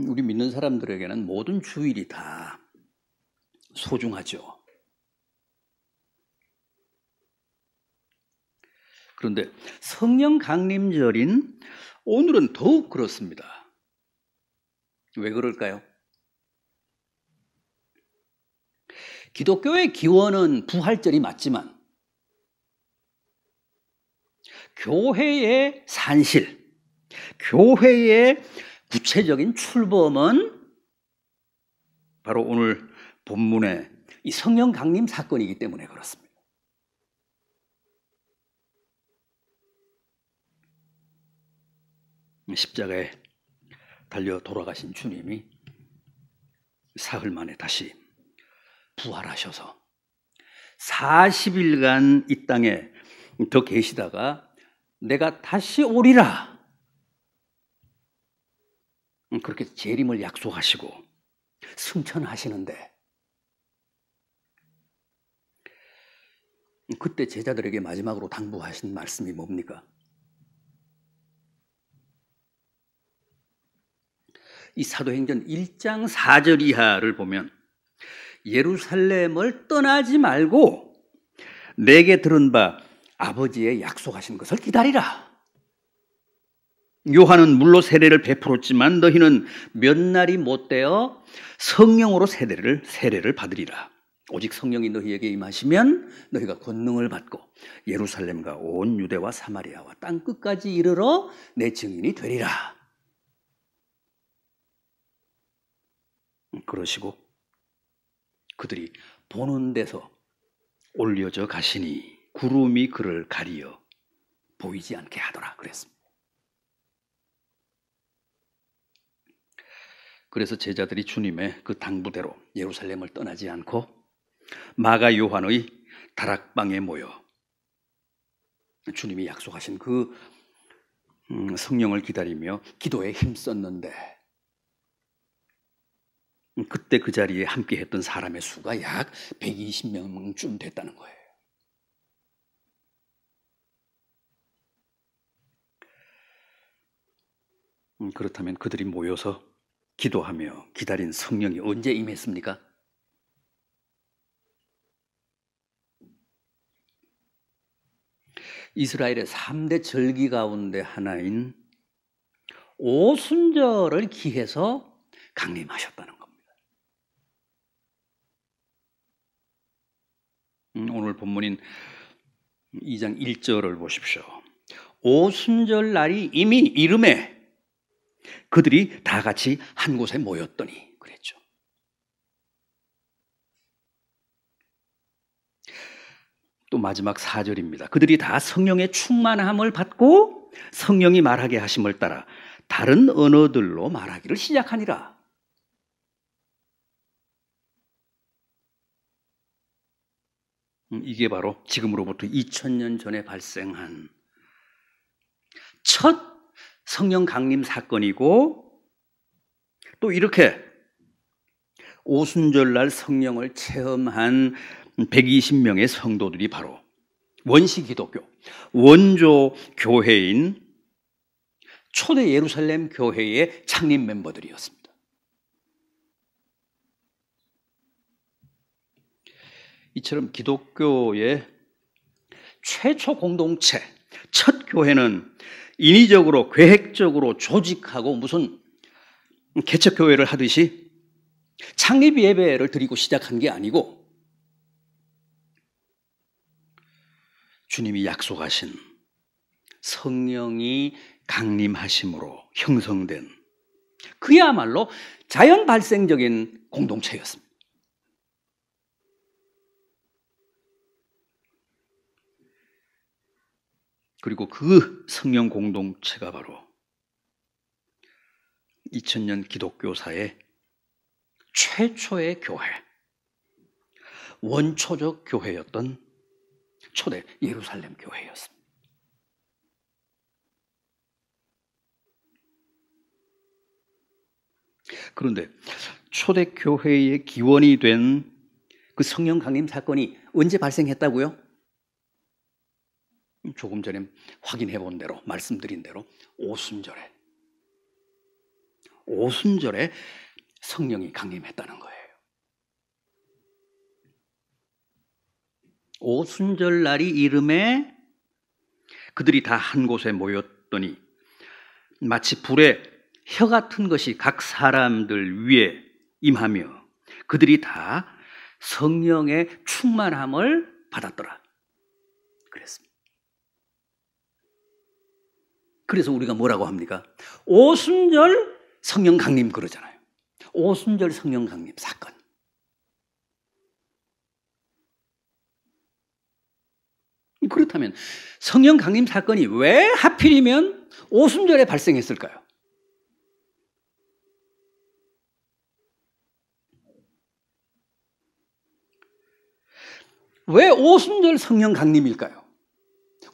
우리 믿는 사람들에게는 모든 주일이 다 소중하죠. 그런데 성령 강림절인 오늘은 더욱 그렇습니다. 왜 그럴까요? 기독교의 기원은 부활절이 맞지만 교회의 산실, 교회의 구체적인 출범은 바로 오늘 본문의 이 성령 강림 사건이기 때문에 그렇습니다. 십자가에 달려 돌아가신 주님이 사흘 만에 다시 부활하셔서 40일간 이 땅에 더 계시다가 내가 다시 오리라, 그렇게 재림을 약속하시고 승천하시는데, 그때 제자들에게 마지막으로 당부하신 말씀이 뭡니까? 이 사도행전 1장 4절 이하를 보면 예루살렘을 떠나지 말고 내게 들은 바 아버지의 약속하신 것을 기다리라. 요한은 물로 세례를 베풀었지만 너희는 몇 날이 못되어 성령으로 세례를 받으리라. 오직 성령이 너희에게 임하시면 너희가 권능을 받고 예루살렘과 온 유대와 사마리아와 땅 끝까지 이르러 내 증인이 되리라. 그러시고 그들이 보는 데서 올려져 가시니 구름이 그를 가리어 보이지 않게 하더라 그랬습니다. 그래서 제자들이 주님의 그 당부대로 예루살렘을 떠나지 않고 마가 요한의 다락방에 모여 주님이 약속하신 그 성령을 기다리며 기도에 힘썼는데, 그때 그 자리에 함께 했던 사람의 수가 약 120명쯤 됐다는 거예요. 그렇다면 그들이 모여서 기도하며 기다린 성령이 언제 임했습니까? 이스라엘의 3대 절기 가운데 하나인 오순절을 기해서 강림하셨다는 겁니다. 오늘 본문인 2장 1절을 보십시오. 오순절 날이 이미 이름에 그들이 다 같이 한 곳에 모였더니 그랬죠. 또 마지막 4절입니다. 그들이 다 성령의 충만함을 받고 성령이 말하게 하심을 따라 다른 언어들로 말하기를 시작하니라. 이게 바로 지금으로부터 2000년 전에 발생한 첫 성령 강림 사건이고, 또 이렇게 오순절날 성령을 체험한 120명의 성도들이 바로 원시 기독교, 원조 교회인 초대 예루살렘 교회의 창립 멤버들이었습니다. 이처럼 기독교의 최초 공동체, 첫 교회는 인위적으로 계획적으로 조직하고 무슨 개척교회를 하듯이 창립 예배를 드리고 시작한 게 아니고, 주님이 약속하신 성령이 강림하심으로 형성된 그야말로 자연 발생적인 공동체였습니다. 그리고 그 성령 공동체가 바로 2000년 기독교사의 최초의 교회, 원초적 교회였던 초대 예루살렘 교회였습니다. 그런데 초대 교회의 기원이 된 그 성령 강림 사건이 언제 발생했다고요? 조금 전에 확인해 본 대로, 말씀드린 대로 오순절에 오순절에 성령이 강림했다는 거예요. 오순절 날이 이름에 그들이 다 한 곳에 모였더니 마치 불에 혀 같은 것이 각 사람들 위에 임하며 그들이 다 성령의 충만함을 받았더라. 그랬습니다. 그래서 우리가 뭐라고 합니까? 오순절 성령 강림 그러잖아요. 오순절 성령 강림 사건. 그렇다면 성령 강림 사건이 왜 하필이면 오순절에 발생했을까요? 왜 오순절 성령 강림일까요?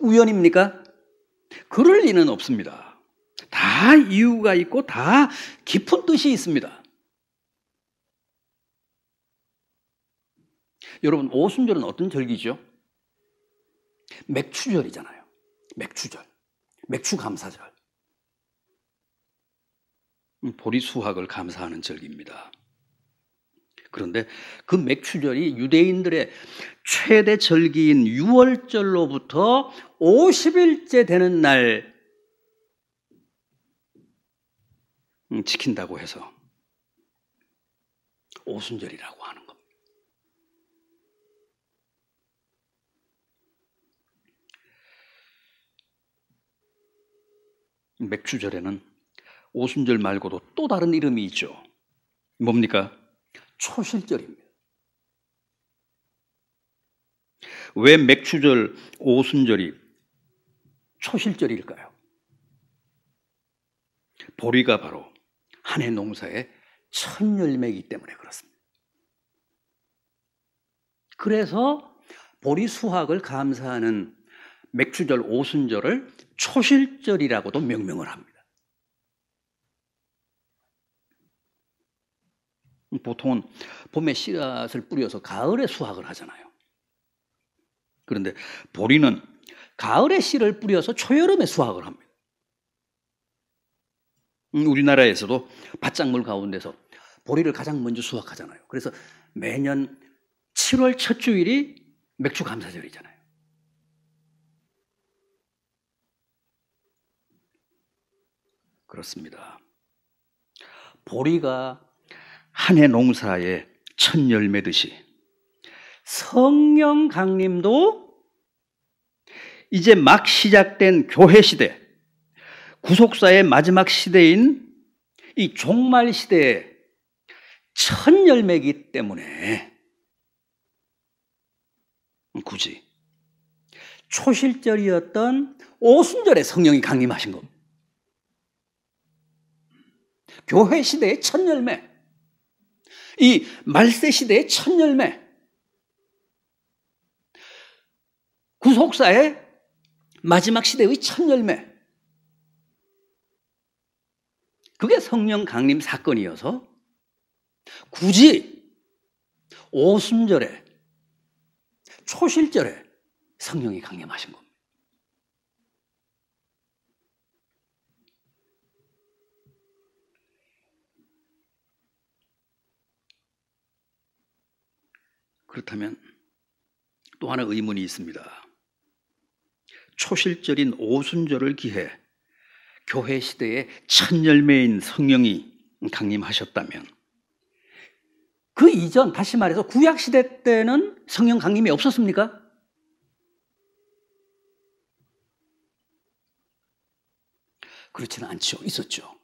우연입니까? 그럴 리는 없습니다. 다 이유가 있고 다 깊은 뜻이 있습니다. 여러분, 오순절은 어떤 절기죠? 맥추절이잖아요. 맥추절. 맥추감사절. 보리수확을 감사하는 절기입니다. 그런데 그 맥추절이 유대인들의 최대 절기인 유월절로부터 50일째 되는 날 지킨다고 해서 오순절이라고 하는 겁니다. 맥추절에는 오순절 말고도 또 다른 이름이 있죠. 뭡니까? 초실절입니다. 왜 맥추절, 오순절이 초실절일까요? 보리가 바로 한 해 농사의 첫 열매이기 때문에 그렇습니다. 그래서 보리 수확을 감사하는 맥추절, 오순절을 초실절이라고도 명명을 합니다. 보통은 봄에 씨앗을 뿌려서 가을에 수확을 하잖아요. 그런데 보리는 가을에 씨를 뿌려서 초여름에 수확을 합니다. 우리나라에서도 밭작물 가운데서 보리를 가장 먼저 수확하잖아요. 그래서 매년 7월 첫 주일이 맥추 감사절이잖아요. 그렇습니다. 보리가 한 해 농사의 첫 열매듯이 성령 강림도 이제 막 시작된 교회 시대, 구속사의 마지막 시대인 이 종말 시대의 첫 열매이기 때문에 굳이 초실절이었던 오순절에 성령이 강림하신 겁니다. 교회 시대의 첫 열매, 이 말세 시대의 첫 열매, 구속사의 마지막 시대의 첫 열매, 그게 성령 강림 사건이어서 굳이 오순절에, 초실절에 성령이 강림하신 겁니다. 그렇다면 또 하나 의문이 있습니다. 초실절인 오순절을 기해 교회 시대의 첫 열매인 성령이 강림하셨다면 그 이전, 다시 말해서 구약 시대 때는 성령 강림이 없었습니까? 그렇지는 않죠. 있었죠.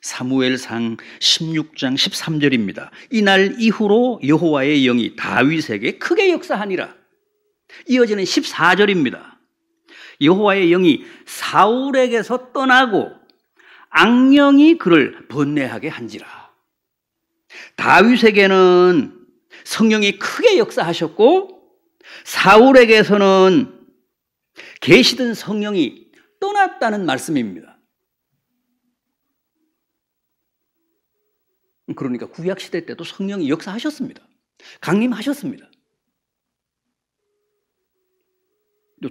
사무엘상 16장 13절입니다. 이날 이후로 여호와의 영이 다윗에게 크게 역사하니라. 이어지는 14절입니다. 여호와의 영이 사울에게서 떠나고 악령이 그를 번뇌하게 한지라. 다윗에게는 성령이 크게 역사하셨고 사울에게서는 계시던 성령이 떠났다는 말씀입니다. 그러니까 구약시대 때도 성령이 역사하셨습니다. 강림하셨습니다.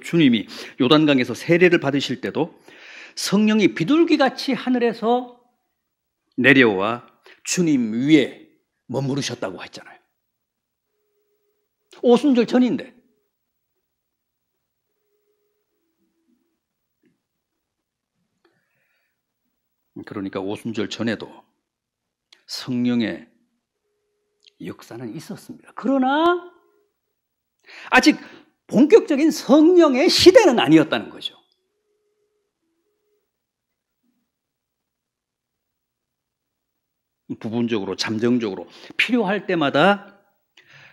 주님이 요단강에서 세례를 받으실 때도 성령이 비둘기같이 하늘에서 내려와 주님 위에 머무르셨다고 했잖아요. 오순절 전인데. 그러니까 오순절 전에도 성령의 역사는 있었습니다. 그러나 아직 본격적인 성령의 시대는 아니었다는 거죠. 부분적으로, 잠정적으로 필요할 때마다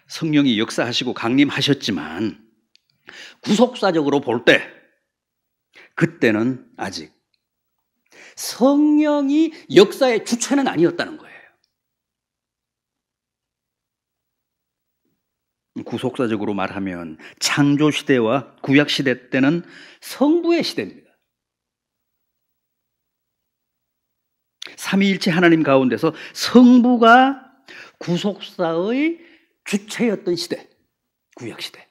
성령이 역사하시고 강림하셨지만 구속사적으로 볼 때 그때는 아직 성령이 역사의 주체는 아니었다는 거예요. 구속사적으로 말하면 창조시대와 구약시대 때는 성부의 시대입니다. 삼위일체 하나님 가운데서 성부가 구속사의 주체였던 시대, 구약시대.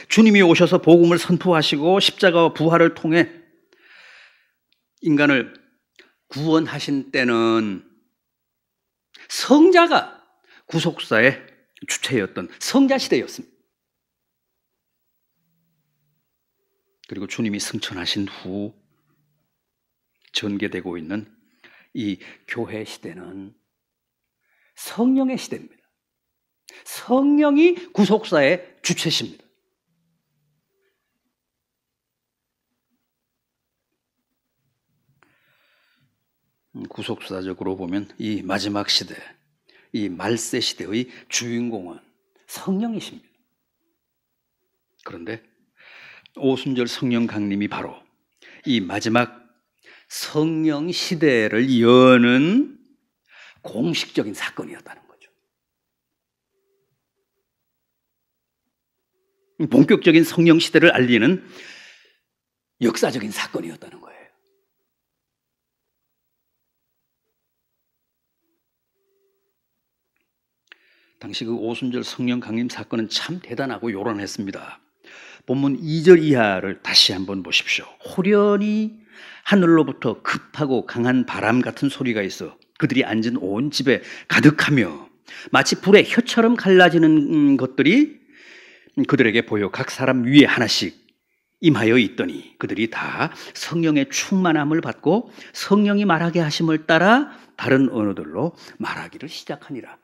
주님이 오셔서 복음을 선포하시고 십자가와 부활을 통해 인간을 구원하신 때는 성자가 구속사의 주체였던 성자 시대였습니다. 그리고 주님이 승천하신 후 전개되고 있는 이 교회 시대는 성령의 시대입니다. 성령이 구속사의 주체십니다. 구속사적으로 보면 이 마지막 시대, 이 말세 시대의 주인공은 성령이십니다. 그런데 오순절 성령 강림이 바로 이 마지막 성령 시대를 여는 공식적인 사건이었다는 거죠. 본격적인 성령 시대를 알리는 역사적인 사건이었다는 거예요. 당시 그 오순절 성령 강림 사건은 참 대단하고 요란했습니다. 본문 2절 이하를 다시 한번 보십시오. 호련히 하늘로부터 급하고 강한 바람 같은 소리가 있어 그들이 앉은 온 집에 가득하며 마치 불의 혀처럼 갈라지는 것들이 그들에게 보여 각 사람 위에 하나씩 임하여 있더니 그들이 다 성령의 충만함을 받고 성령이 말하게 하심을 따라 다른 언어들로 말하기를 시작하니라.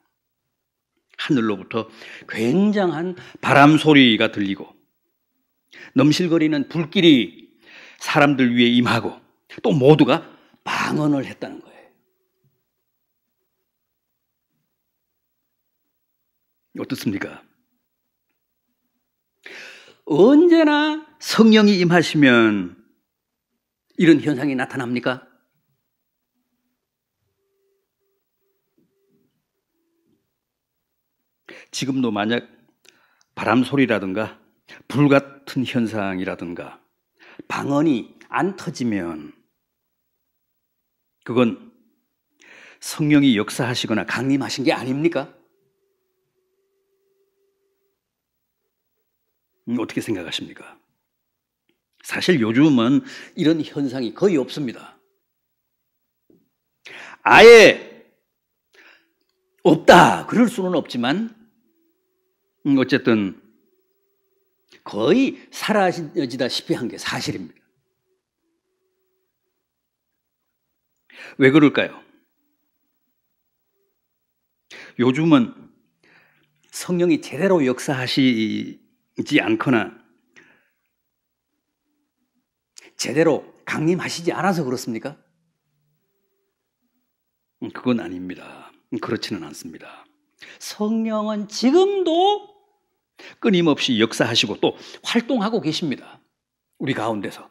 하늘로부터 굉장한 바람 소리가 들리고 넘실거리는 불길이 사람들 위에 임하고 또 모두가 방언을 했다는 거예요. 어떻습니까? 언제나 성령이 임하시면 이런 현상이 나타납니까? 지금도 만약 바람 소리라든가 불 같은 현상이라든가 방언이 안 터지면 그건 성령이 역사하시거나 강림하신 게 아닙니까? 어떻게 생각하십니까? 사실 요즘은 이런 현상이 거의 없습니다. 아예 없다 그럴 수는 없지만 어쨌든 거의 사라지다시피 한 게 사실입니다. 왜 그럴까요? 요즘은 성령이 제대로 역사하시지 않거나 제대로 강림하시지 않아서 그렇습니까? 그건 아닙니다. 그렇지는 않습니다. 성령은 지금도 끊임없이 역사하시고 또 활동하고 계십니다. 우리 가운데서.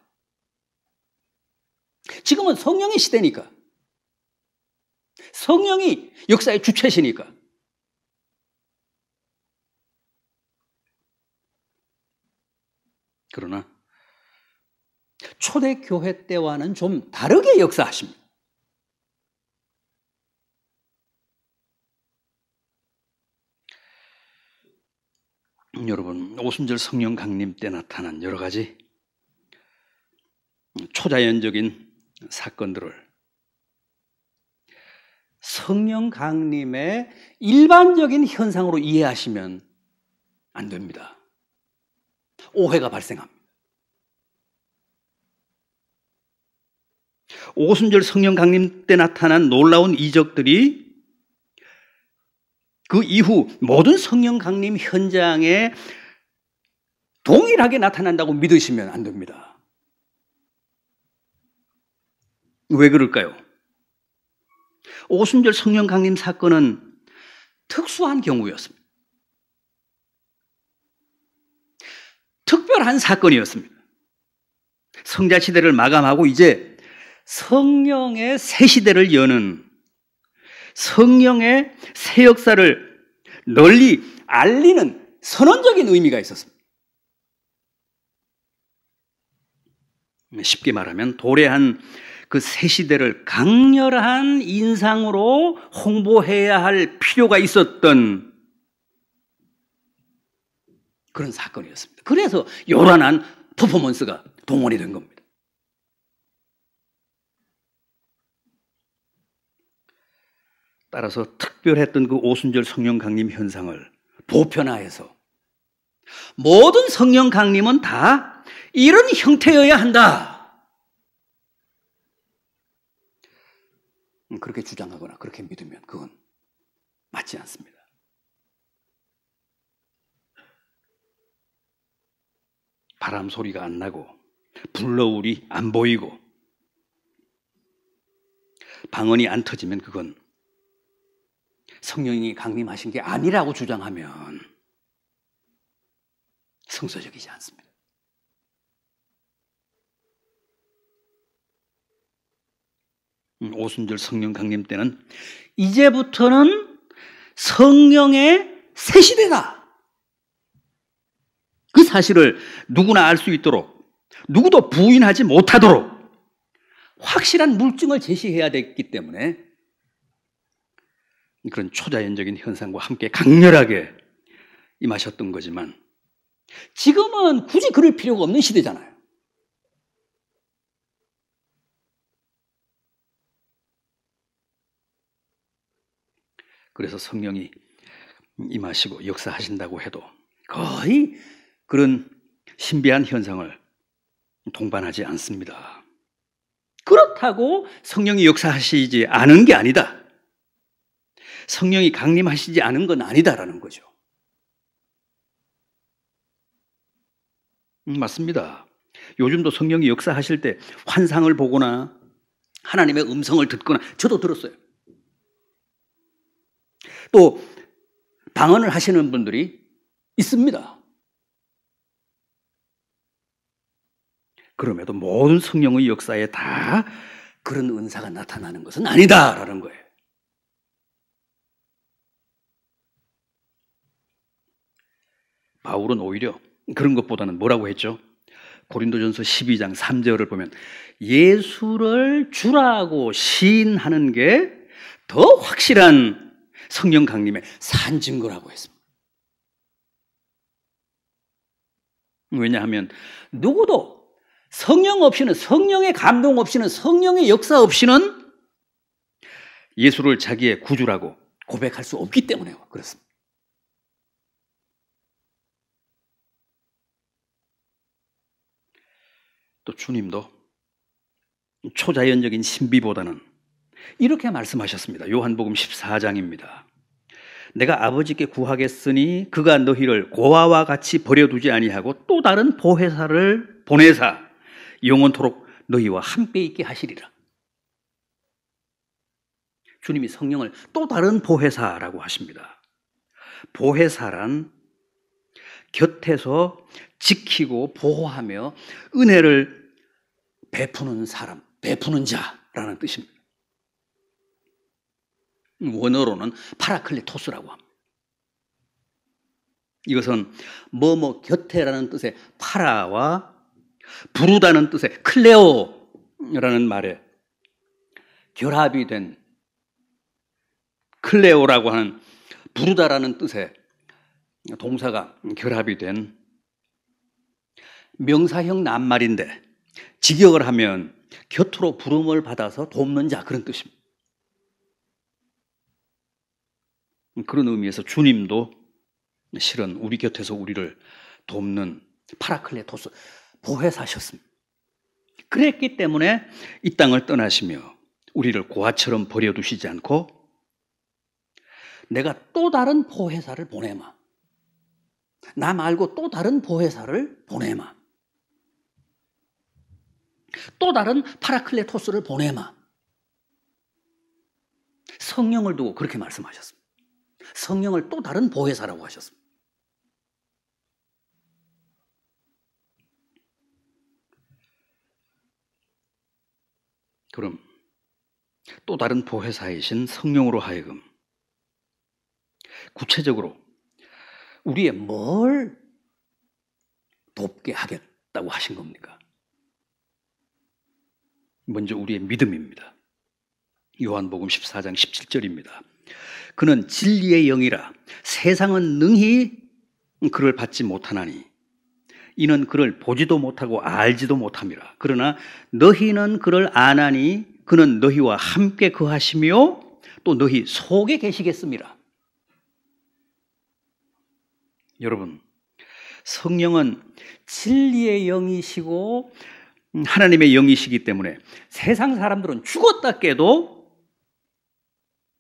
지금은 성령의 시대니까. 성령이 역사의 주체시니까. 그러나 초대교회 때와는 좀 다르게 역사하십니다. 여러분, 오순절 성령 강림 때 나타난 여러 가지 초자연적인 사건들을 성령 강림의 일반적인 현상으로 이해하시면 안 됩니다. 오해가 발생합니다. 오순절 성령 강림 때 나타난 놀라운 이적들이 그 이후 모든 성령 강림 현장에 동일하게 나타난다고 믿으시면 안 됩니다. 왜 그럴까요? 오순절 성령 강림 사건은 특수한 경우였습니다. 특별한 사건이었습니다. 성자 시대를 마감하고 이제 성령의 새 시대를 여는, 성령의 새 역사를 널리 알리는 선언적인 의미가 있었습니다. 쉽게 말하면 도래한 그 새 시대를 강렬한 인상으로 홍보해야 할 필요가 있었던 그런 사건이었습니다. 그래서 요란한 퍼포먼스가 동원이 된 겁니다. 따라서 특별했던 그 오순절 성령 강림 현상을 보편화해서 모든 성령 강림은 다 이런 형태여야 한다, 그렇게 주장하거나 그렇게 믿으면 그건 맞지 않습니다. 바람 소리가 안 나고 불너울이 안 보이고 방언이 안 터지면 그건 성령이 강림하신 게 아니라고 주장하면 성서적이지 않습니다. 오순절 성령 강림 때는 이제부터는 성령의 새 시대다, 그 사실을 누구나 알 수 있도록, 누구도 부인하지 못하도록 확실한 물증을 제시해야 됐기 때문에 그런 초자연적인 현상과 함께 강렬하게 임하셨던 거지만, 지금은 굳이 그럴 필요가 없는 시대잖아요. 그래서 성령이 임하시고 역사하신다고 해도 거의 그런 신비한 현상을 동반하지 않습니다. 그렇다고 성령이 역사하시지 않은 게 아니다, 성령이 강림하시지 않은 건 아니다라는 거죠. 맞습니다. 요즘도 성령이 역사하실 때 환상을 보거나 하나님의 음성을 듣거나, 저도 들었어요. 또 방언을 하시는 분들이 있습니다. 그럼에도 모든 성령의 역사에 다 그런 은사가 나타나는 것은 아니다라는 거예요. 바울은 오히려 그런 것보다는 뭐라고 했죠? 고린도전서 12장 3절을 보면 예수를 주라고 시인하는 게 더 확실한 성령 강림의 산증거라고 했습니다. 왜냐하면 누구도 성령 없이는, 성령의 감동 없이는, 성령의 역사 없이는 예수를 자기의 구주라고 고백할 수 없기 때문에 그렇습니다. 또 주님도 초자연적인 신비보다는 이렇게 말씀하셨습니다. 요한복음 14장입니다. 내가 아버지께 구하겠으니 그가 너희를 고아와 같이 버려두지 아니하고 또 다른 보혜사를 보내사 영원토록 너희와 함께 있게 하시리라. 주님이 성령을 또 다른 보혜사라고 하십니다. 보혜사란 곁에서 지키고 보호하며 은혜를 베푸는 사람, 베푸는 자라는 뜻입니다. 원어로는 파라클리토스라고 합니다. 이것은 뭐뭐 곁에라는 뜻의 파라와 부르다는 뜻의 클레오라는 말에 결합이 된, 클레오라고 하는 부르다라는 뜻의 동사가 결합이 된 명사형 낱말인데 직역을 하면 곁으로 부름을 받아서 돕는 자, 그런 뜻입니다. 그런 의미에서 주님도 실은 우리 곁에서 우리를 돕는 파라클레토스, 보혜사셨습니다. 그랬기 때문에 이 땅을 떠나시며 우리를 고아처럼 버려두시지 않고 내가 또 다른 보혜사를 보내마, 나 말고 또 다른 보혜사를 보내마, 또 다른 파라클레토스를 보내마, 성령을 두고 그렇게 말씀하셨습니다. 성령을 또 다른 보혜사라고 하셨습니다. 그럼 또 다른 보혜사이신 성령으로 하여금 구체적으로 우리의 뭘 돕게 하겠다고 하신 겁니까? 먼저 우리의 믿음입니다. 요한복음 14장 17절입니다. 그는 진리의 영이라 세상은 능히 그를 받지 못하나니 이는 그를 보지도 못하고 알지도 못함이라. 그러나 너희는 그를 아나니 그는 너희와 함께 거하시며 또 너희 속에 계시겠습니다. 여러분, 성령은 진리의 영이시고 하나님의 영이시기 때문에 세상 사람들은 죽었다 깨도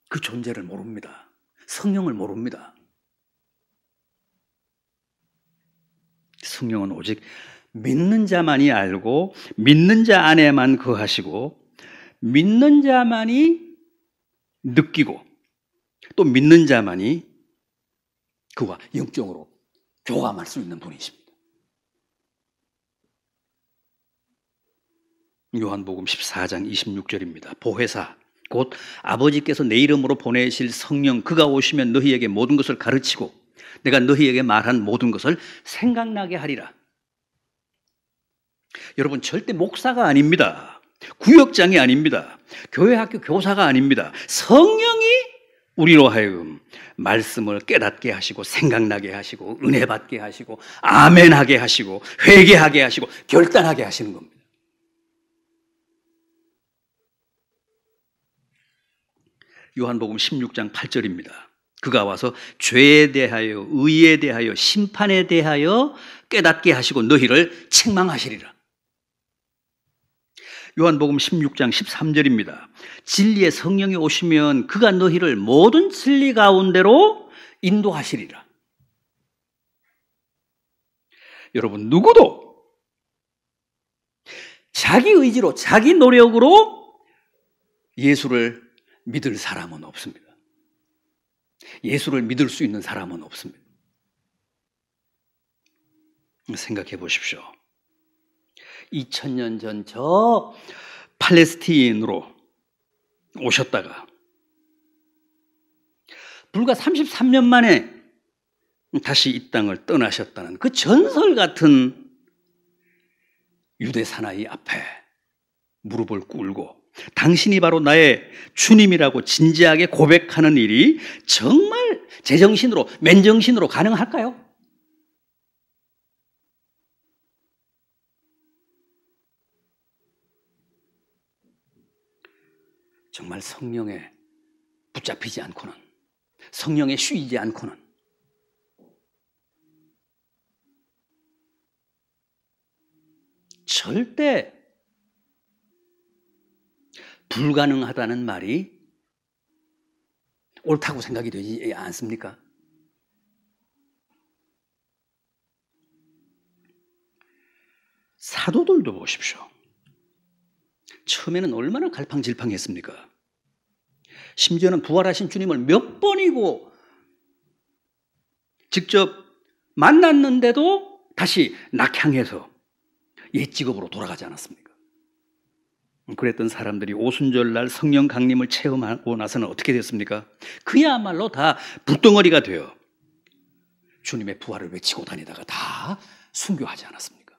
그 존재를 모릅니다. 성령을 모릅니다. 성령은 오직 믿는 자만이 알고 믿는 자 안에만 거하시고 믿는 자만이 느끼고 또 믿는 자만이 그와 영적으로 교감할 수 있는 분이십니다. 요한복음 14장 26절입니다. 보혜사 곧 아버지께서 내 이름으로 보내실 성령 그가 오시면 너희에게 모든 것을 가르치고 내가 너희에게 말한 모든 것을 생각나게 하리라. 여러분, 절대 목사가 아닙니다. 구역장이 아닙니다. 교회 학교 교사가 아닙니다. 성령이 우리로 하여금 말씀을 깨닫게 하시고 생각나게 하시고 은혜 받게 하시고 아멘하게 하시고 회개하게 하시고 결단하게 하시는 겁니다. 요한복음 16장 8절입니다. 그가 와서 죄에 대하여 의에 대하여 심판에 대하여 깨닫게 하시고 너희를 책망하시리라. 요한복음 16장 13절입니다. 진리의 성령이 오시면 그가 너희를 모든 진리 가운데로 인도하시리라. 여러분, 누구도 자기 의지로 자기 노력으로 예수를 믿을 사람은 없습니다. 예수를 믿을 수 있는 사람은 없습니다. 생각해 보십시오. 2000년 전 저 팔레스틴으로 오셨다가 불과 33년 만에 다시 이 땅을 떠나셨다는 그 전설 같은 유대 사나이 앞에 무릎을 꿇고 당신이 바로 나의 주님이라고 진지하게 고백하는 일이 정말 제정신으로 맨정신으로 가능할까요? 정말 성령에 붙잡히지 않고는, 성령에 쉬이지 않고는 절대 불가능하다는 말이 옳다고 생각이 되지 않습니까? 사도들도 보십시오. 처음에는 얼마나 갈팡질팡했습니까? 심지어는 부활하신 주님을 몇 번이고 직접 만났는데도 다시 낙향해서 옛 직업으로 돌아가지 않았습니까? 그랬던 사람들이 오순절날 성령 강림을 체험하고 나서는 어떻게 됐습니까? 그야말로 다 붓덩어리가 되어 주님의 부활을 외치고 다니다가 다 순교하지 않았습니까?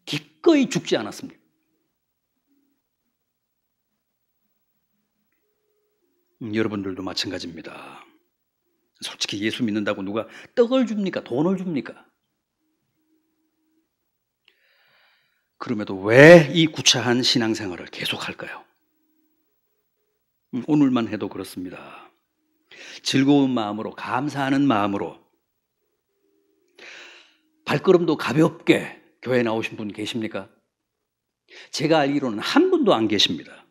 기꺼이 죽지 않았습니까? 여러분들도 마찬가지입니다. 솔직히 예수 믿는다고 누가 떡을 줍니까? 돈을 줍니까? 그럼에도 왜 이 구차한 신앙생활을 계속할까요? 오늘만 해도 그렇습니다. 즐거운 마음으로, 감사하는 마음으로 발걸음도 가볍게 교회 나오신 분 계십니까? 제가 알기로는 한 분도 안 계십니다.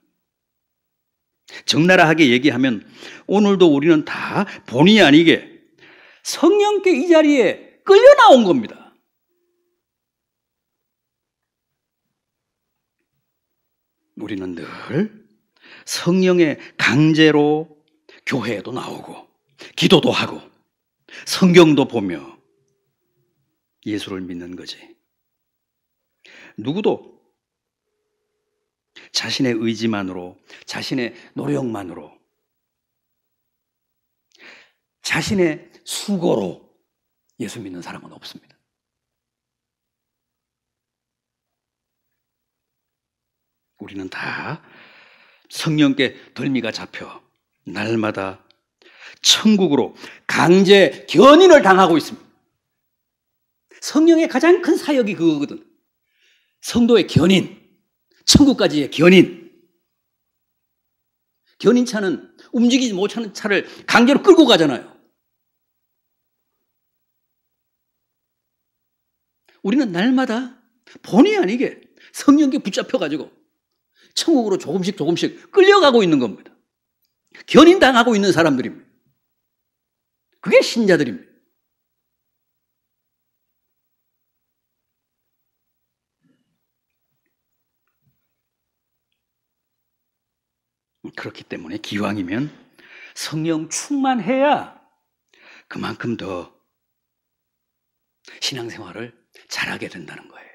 적나라하게 얘기하면 오늘도 우리는 다 본의 아니게 성령께 이 자리에 끌려 나온 겁니다. 우리는 늘 성령의 강제로 교회에도 나오고 기도도 하고 성경도 보며 예수를 믿는 거지. 누구도 자신의 의지만으로, 자신의 노력만으로, 자신의 수고로 예수 믿는 사람은 없습니다. 우리는 다 성령께 덜미가 잡혀 날마다 천국으로 강제 견인을 당하고 있습니다. 성령의 가장 큰 사역이 그거거든. 성도의 견인, 천국까지의 견인. 견인차는 움직이지 못하는 차를 강제로 끌고 가잖아요. 우리는 날마다 본의 아니게 성령께 붙잡혀가지고 천국으로 조금씩 끌려가고 있는 겁니다. 견인당하고 있는 사람들입니다. 그게 신자들입니다. 그렇기 때문에 기왕이면 성령 충만해야 그만큼 더 신앙생활을 잘하게 된다는 거예요.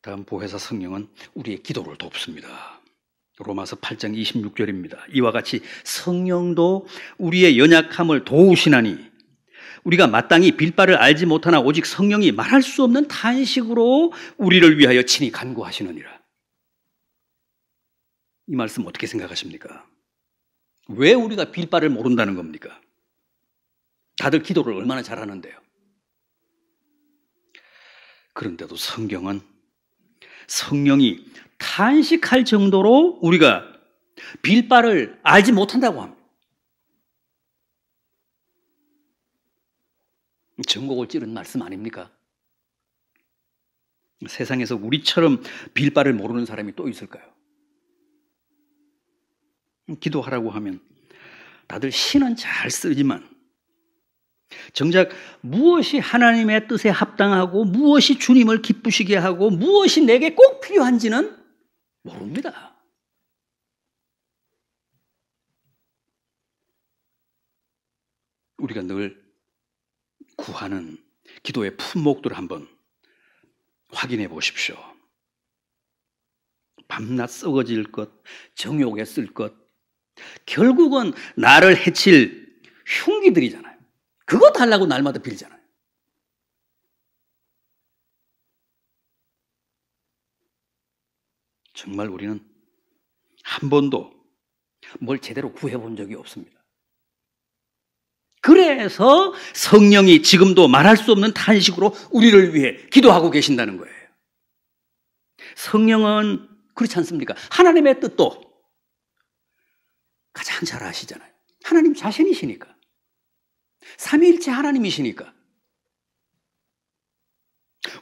다음 보혜사 성령은 우리의 기도를 돕습니다. 로마서 8장 26절입니다. 이와 같이 성령도 우리의 연약함을 도우시나니 우리가 마땅히 빌바를 알지 못하나 오직 성령이 말할 수 없는 탄식으로 우리를 위하여 친히 간구하시느니라. 이 말씀 어떻게 생각하십니까? 왜 우리가 빌바를 모른다는 겁니까? 다들 기도를 얼마나 잘하는데요. 그런데도 성경은 성령이 탄식할 정도로 우리가 빌바를 알지 못한다고 합니다. 전곡을 찌른 말씀 아닙니까? 세상에서 우리처럼 빌바를 모르는 사람이 또 있을까요? 기도하라고 하면 다들 시는 잘 쓰지만 정작 무엇이 하나님의 뜻에 합당하고 무엇이 주님을 기쁘시게 하고 무엇이 내게 꼭 필요한지는 모릅니다. 우리가 늘 구하는 기도의 품목들을 한번 확인해 보십시오. 밤낮 썩어질 것, 정욕에 쓸 것, 결국은 나를 해칠 흉기들이잖아요. 그거 달라고 날마다 빌잖아요. 정말 우리는 한 번도 뭘 제대로 구해본 적이 없습니다. 그래서 성령이 지금도 말할 수 없는 탄식으로 우리를 위해 기도하고 계신다는 거예요. 성령은 그렇지 않습니까? 하나님의 뜻도 가장 잘 아시잖아요. 하나님 자신이시니까. 삼위일체 하나님이시니까.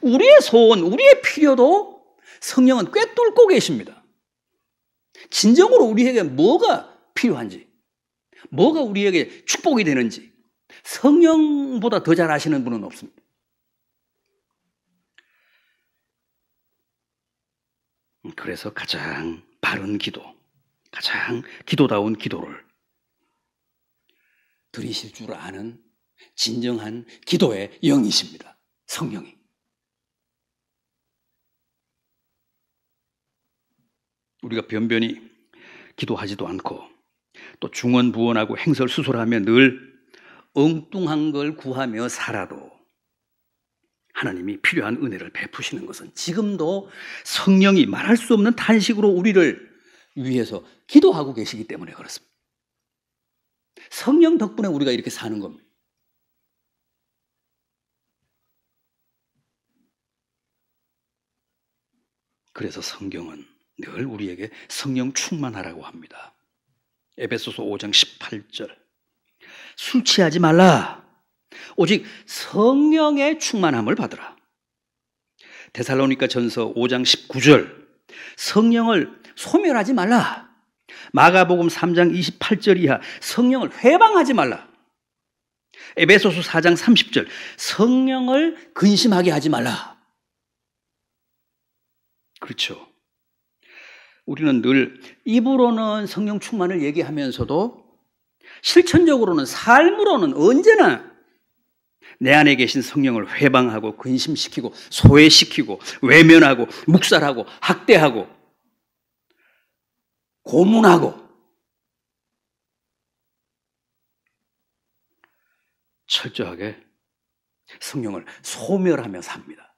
우리의 소원, 우리의 필요도 성령은 꿰뚫고 계십니다. 진정으로 우리에게 뭐가 필요한지, 뭐가 우리에게 축복이 되는지 성령보다 더 잘 아시는 분은 없습니다. 그래서 가장 바른 기도, 가장 기도다운 기도를 드리실 줄 아는 진정한 기도의 영이십니다. 성령이. 우리가 변변히 기도하지도 않고 또 중언부언하고 행설수설하며 늘 엉뚱한 걸 구하며 살아도 하나님이 필요한 은혜를 베푸시는 것은 지금도 성령이 말할 수 없는 탄식으로 우리를 위해서 기도하고 계시기 때문에 그렇습니다. 성령 덕분에 우리가 이렇게 사는 겁니다. 그래서 성경은 늘 우리에게 성령 충만하라고 합니다. 에베소서 5장 18절. 술 취하지 말라. 오직 성령의 충만함을 받으라. 데살로니가 전서 5장 19절. 성령을 소멸하지 말라. 마가복음 3장 28절 이하. 성령을 회방하지 말라. 에베소서 4장 30절. 성령을 근심하게 하지 말라. 그렇죠. 우리는 늘 입으로는 성령 충만을 얘기하면서도 실천적으로는 삶으로는 언제나 내 안에 계신 성령을 회방하고 근심시키고 소외시키고 외면하고 묵살하고 학대하고 고문하고 철저하게 성령을 소멸하며 삽니다.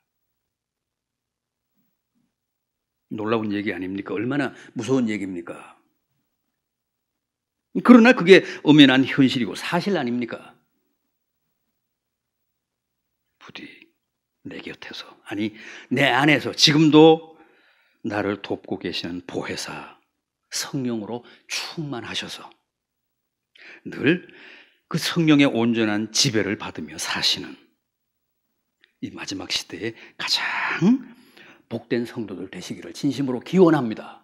놀라운 얘기 아닙니까? 얼마나 무서운 얘기입니까? 그러나 그게 엄연한 현실이고 사실 아닙니까? 부디 내 곁에서, 아니 내 안에서 지금도 나를 돕고 계시는 보혜사 성령으로 충만하셔서 늘 그 성령의 온전한 지배를 받으며 사시는 이 마지막 시대의 가장 복된 성도들 되시기를 진심으로 기원합니다.